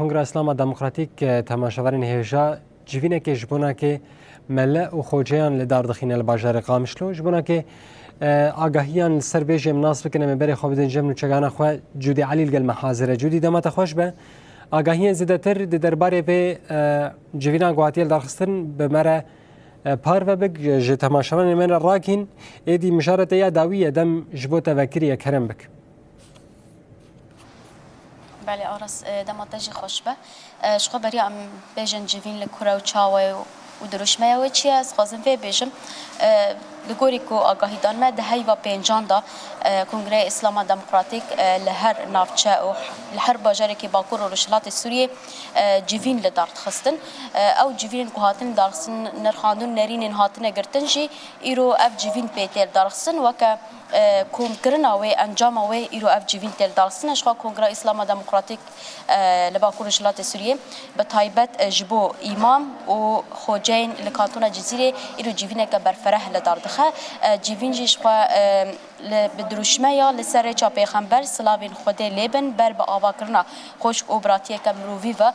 کنگره اسلام دموکراتیک تماشاورین هێژا جivînekê ji bonakê mele û xoceyan li dar dixîne li bajarê Qamişlo ji bonakê agahiyan li ser bêjê nas bikin em ê berê xwe bidin cem û çekana xwe Cudî Elî li gel me hazir e. Cudî dema te xweş be. Agahiyên zêdetir di derbarê vê civînan ku hatiye li darxistin bi me re parve bik ji temaşavanên me re rakîn êdî mijara te ya dawî ye dem ji bo tevekirî kerem bik. بله آرس دماتجی خوش به شخو برای ام بیشن جوین لکره و چاوه و دروشمه و چی از خواستم فی بیشم لگوری کو آگاهی دان ما دهی و پنجان دا کنگره اسلام دموکراتیک لهر نافچه و لهر باجری که باکور و رشلات سوریه جوین لدارت خستن او جوین کو هاتن دارخسن نرخاندون نرین هاتن گرتنجی ایرو اف جوین پیتر دارخسن و که کوم کرنا و انجام و ایرو اف جوین تل دارخسن اشخا کنگره اسلام دموکراتیک لباکور رشلات سوریه به تایبت جبو امام و خوجین لکانتون جزیره ایرو جوین که برفره لدارت جیوین جیشقا بدروشمه یا لسر چا پیغمبر سلاوین خود لیبن بر با آوا کرنا خوش اوبراتیه که مرووی و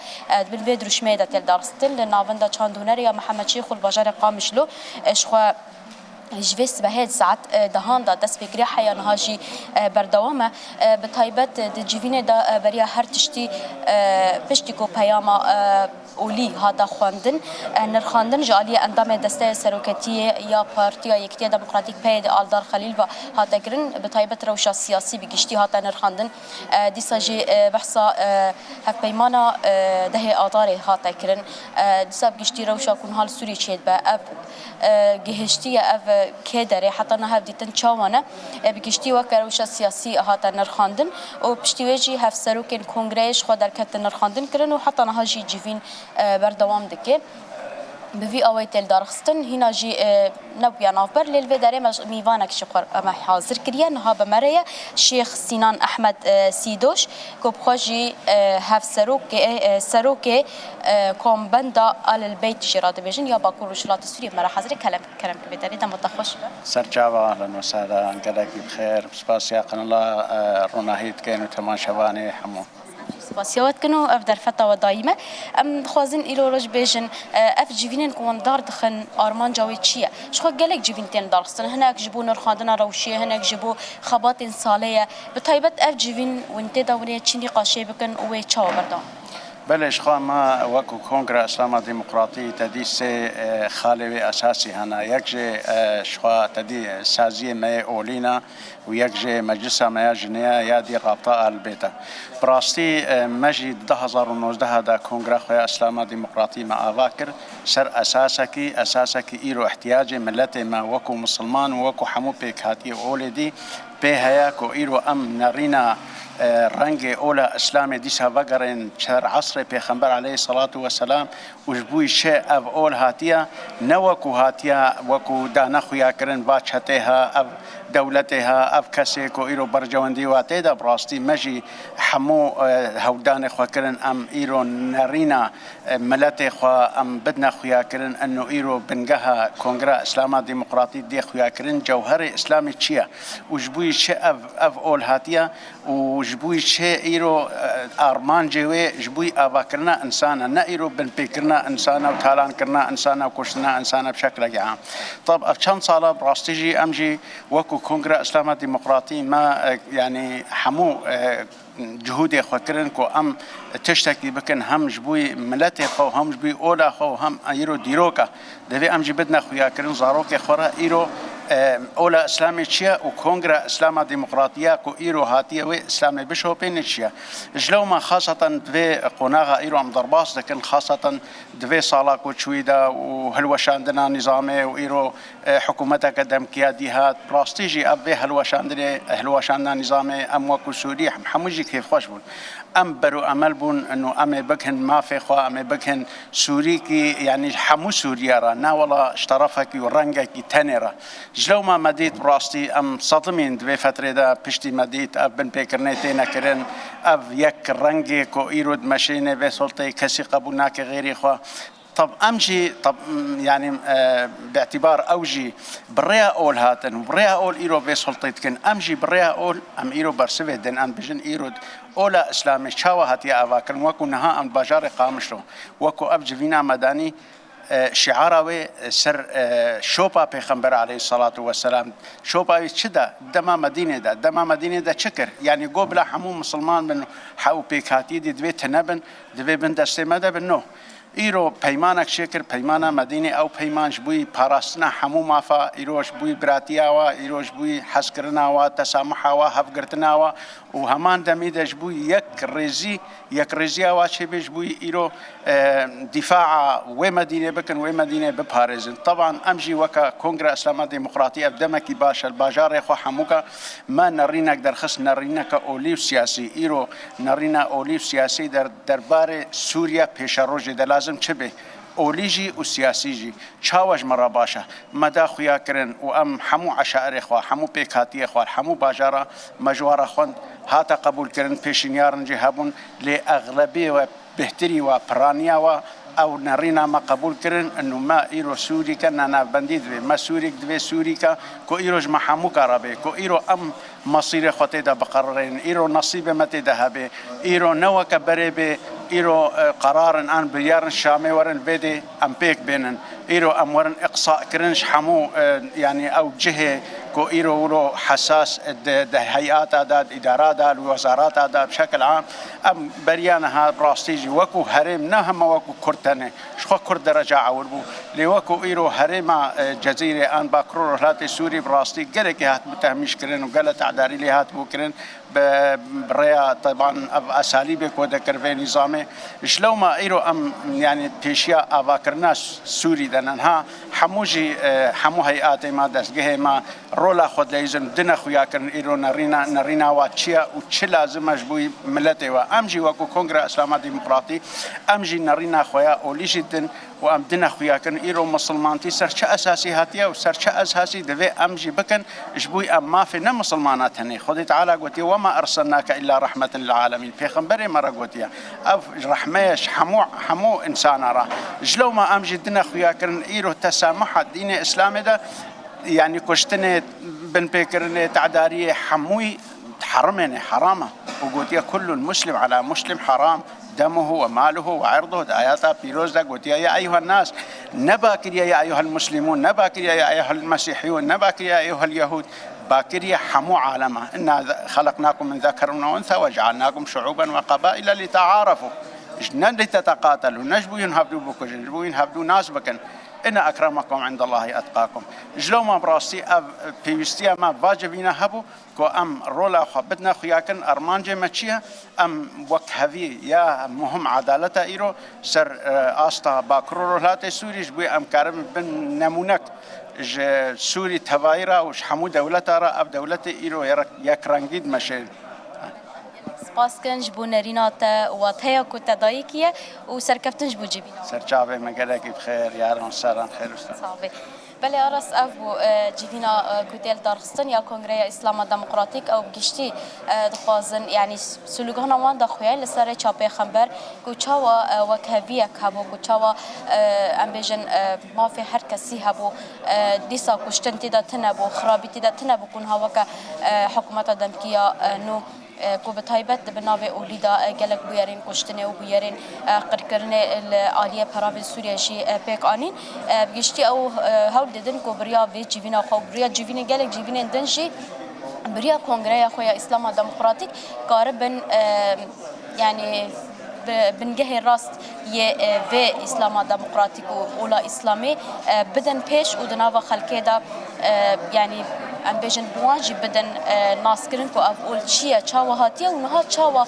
بل دروشمه دا تل دارستن لناون دا چاندونر یا محمد شیخ الباجار قامشلو اشخا جویس به هد ساعت دهان دا دست فکری حیان هاجی بردوامه به تایبت جیوین دا بریا هر تشتی پشتی کو پیاما اولی هادا خواندن نرخاندن جالی اندام دسته سروکتی یا پارتیا یکتی دموکراتیک پید آلدار خلیل و هادا گرن به تایبت روشا سیاسی بگشتی هادا نرخاندن دیسا جی بحثا هف پیمانا ده آداره هادا کرن دیسا بگشتی روشا کن حال سوری چید به اف گهشتی اف که داره حتی نه دیتن چاوانه بگشتی و کروشا سیاسی هادا نرخاندن و پشتیویجی هف سروکن کنگرهش خود در کت نرخاندن کرن و حتی نه جی جیوین بردوام دکه بوی آوای تل دارخستن هینا جی نبویا نافبر لیل و داره میوانک شقر اما حاضر کریه نها بمره شیخ سینان احمد سیدوش کب خواجی هف سروک کامبندا آل البیت جراد بیجن یا باکور رشلات سوریه مرا حاضر کرم که بداری دم متخوش سرچاوا اهلا وسهلا انقلابي بخير سپاس يا قن الله روناهيد كانوا تماشواني حمو سپاسیات کنو اف در فتا و دایمه ام خوازن ایلو روش بیشن اف جوینن کوان دار دخن آرمان جاوی چیه شخو گلک جوین تن دارستن هناك جبو نرخاندن روشیه هناك جبو خبات انسالیه به تایبت اف جوین ونته داونه چینی قاشه بکن و چاو بردان بلش خواما وكو كونغرا اسلام ديمقراطي تديس خالي اساسي هنا يكجي شخوا تدي سازيه ما اولينا ويكجي مجلس ما جنيا يادي رابطه البيتا براستي مجي 2019 دا كونغرا خويا اسلام ديمقراطي مع افاكر سر اساسك ايرو احتياج ملتي ما وكو مسلمان وكو حمو بيك هاتي اولدي بهيا كو ايرو ام نرينا رنگ اولا اسلام دیسا وگرن چهر عصر پیغمبر علیه الصلاة والسلام وجبوی شه اف اول هاتیا نوکو هاتیا وکو دانا خویا کرن باچهتها اف دولتها اف کسی کو ایرو برجواندی واته دا براستی مجی حمو هودان خو کرن ام ایرو نرینا ملت خو ام بدنا خویا کرن انه ایرو بنگها کنگره اسلام دموکراتی دی خویا کرن جوهر اسلامی چیه وجبوی شه اف اول هاتیا وجبوی شه ایرو ارمان جوی جبوی آوا کرنا انسانا نه ایرو بن پیکرنا انسانا و تالان کرنا انسانا و کشتنا انسانا بشکل عام. طب اف چند ساله براستیجی امجی وکو کنگره اسلام دموکراتی ما يعني حمو جهود خکرن کو ام تشتکی بکن هم جبوی ملت خو هم جبوی اولا خو هم ایرو دیروکا دوی ام جبدنا خویا کرن زاروک خورا ایرو اولا اسلامي تشيا وكونغرا اسلام ديمقراطيه كو ايرو هاتيه و اسلامي بشوبين تشيا جلوما خاصه في قناغه ايرو ام ضرباس لكن خاصه دفي صالاك وشويدا وهلوشاندنا نظامي وايرو حكومتك قدم كياديهات براستيجي ابي هلوشاندنا نظامي ام وكو سوري حموجي كيف خوشبون ام برو امل بون انه ام بكهن ما في خو ام بكهن سوري كي يعني حمو سوريا رانا ولا اشترفك ورنجك تنرا جلو ما مديت براستي ام صدمين دبي فتره دا بشتي مديت اب بن بيكرنيتي نكرن اب يك رنجي كو ايرود ماشينه به سلطه كسي قبولناك غيري خو طب امجي طب يعني باعتبار اوجي بريا اول هاتن وبريا اول ايرو في سلطتكن امجي بريا اول ام ايرو برسبه دن ام بجن ايرو اولا اسلامي شاوه هاتيا افاكن وكو نها ام باجار قامشلو وكو ابجفينا مداني شعاراوي سر شوبا پیغمبر عليه الصلاة والسلام شوبا شدا دما مدينة دا شكر يعني قبل حمو مسلمان من حاو بيكاتي دي دوي تنبن دوي بندسته مدى بنو ایرو پیمانک شکر پیمانا مدینه او پیمانش بوی پاراستنا حمو مافا ایروش بوی براتیا و ایروش بوی حسکرنا و تسامح و هفگرتنا و همان دمیدش بوی یک رزی و چه بیش بوی ایرو دفاع و مدینه بکن و مدینه بپارزن طبعا امجی وکا کنگره اسلام دموکراتی ابدمکی باش الباجار خو حموکا ما نرینک در خص نرینک اولیو سیاسی ایرو نرینا اولیو سیاسی در دربار سوریا پیش روز دلازم چه به اولیجی و سیاسیجی چاوج مرا باشه مدا خویا کرن و ام حمو عشائر خوا حمو پیکاتی خوا حمو باجارا مجوار خوند هاتا قبول کرن پیشنیارن جهابون لی اغلبی و بهتری و پرانیا و او نرینا ما قبول کرن انه ما ایرو سوری کن انا بندید ما سوری دوی سوری کا کو ایروج ما حمو کارابه کو ایرو ام مصير خطي دا بقررين إيرو نصيب متى ذهبي إيرو نوك بريبي إيرو قرار أن بيارن شامي ورن بدي أم بيك بينن إيرو أم ورن إقصاء كرنش حمو يعني أو جهة كو إيرو حساس ده هيئات أداد إدارات أداد وزارات أداد بشكل عام أم بريانها براستيجي وكو هرم نهم وكو كرتنة شخو كرد رجع وربو لوكو إيرو هرم جزيرة أن باكرور هلاتي سوري براستي قلق هات متهمش كرن وقالت عداري لي هات بوكرن بريا طبعا أساليب كودا كرفي نظامي شلو ما إيرو أم يعني تيشيا أفاكرناس سوري دنها حموجي حمو هيئات ما دسجه ما رولا خود لازم دنا خويا كرن إيرو نرينا واتشيا وتشي لازم مجبوي ملتي وأمجي وكو كونغرس إسلام ديمقراطي أمجي نرينا خويا أوليش دن وأم دنا خويا كرن إيرو مسلمانتي سرچ أساسي هاتيا وسرچ أساسي دفي أمجي بكن جبوي أم ما في مسلمانات هني خدي تعالى قوتي وما أرسلناك إلا رحمة للعالمين پیغمبر مرا قوتيا أف رحميش حمو إنسان راه جلو ما أمجي دنا خويا كرن إيرو تسامح دين إسلامي ده يعني كشتني بن بكرني تعدارية حموي حرمني حرامة وقوتيا كل المسلم على مسلم حرام دمه وماله وعرضه آيات بيروز ده قلت يا أيها الناس نباكر يا أيها المسلمون نباكر يا أيها المسيحيون نباكر يا أيها اليهود باكر يا حمو عالمه إنا خلقناكم من ذكر وأنثى وجعلناكم شعوبا وقبائل لتعارفوا نن لتتقاتلوا نجبوا ينهبدوا بكم نجبوا ينهبدوا ناس بكن إن أكرمكم عند الله أتقاكم جلو ما براستي بيستيا ما واجبينا هبو كو أم رولا خبتنا خياكن أرمان جمتشيا أم وكهفي يا مهم عدالة إيرو سر آستا باكرور هلاتي سوري جبوي أم كارم بن نمونك سوري تفايرا وش حمو دولتا را أب دولة إيرو يكرنجيد مشير سپاس کنج بو نرینات و تهیا کو تدایکیه و سرکفتنج بو جبینا سرچاوه مگلکی بخیر یاران سران خیر استاد صافي بله ارس اف بو جیوینا کوتل دارخستن یا کنگره اسلام دموکراتیک او بگشتی دخوازن يعني سلوگان وان دخویل لسر چاپه خبر کوچاوا وکهویه کبو کوچاوا ام بیژن ما في هر کسی هبو دیسا کشتن تیدا تنبو خرابی تیدا تنبو کن هوا که حکومت دمکیا نو کو بتایبت بناوی اولیدا گلک بویرین کشتنه و بویرین قرکرنه العالیه پراوی سوریه شی پیک آنین بگشتی او هول ددن کو بریا وی جیوینا خو بریا جیوین گلک جیوین دنجی بریا کنگره خویا اسلام دموکراتیک قاربن يعني بنجه راست في اسلام دموکراتیک و اولا اسلامی بدن پیش و دناوا خلکه دا يعني ام بیژن بواجب بدن ناسکرین کو اول چیه چاوا هاتیه و نها چاوا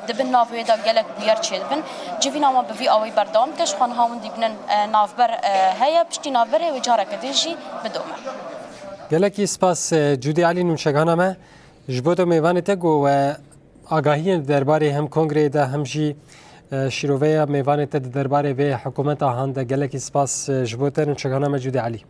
دبن ناوی دا گلک بیار چید بن جوینا ما بوی اوی بردام کش خان هاون دیبنن نافبر هيا پشتی نافبر و جاره کدیجی بدومه گلکی سپاس جودی علی نوشگانه ما جبوتو میوان تگو و آگاهی درباره هم کنگره ده همجی شیروه میوان تد درباره به حکومت آهان ده گلکی سپاس جبوتو نوشگانه ما جودی علی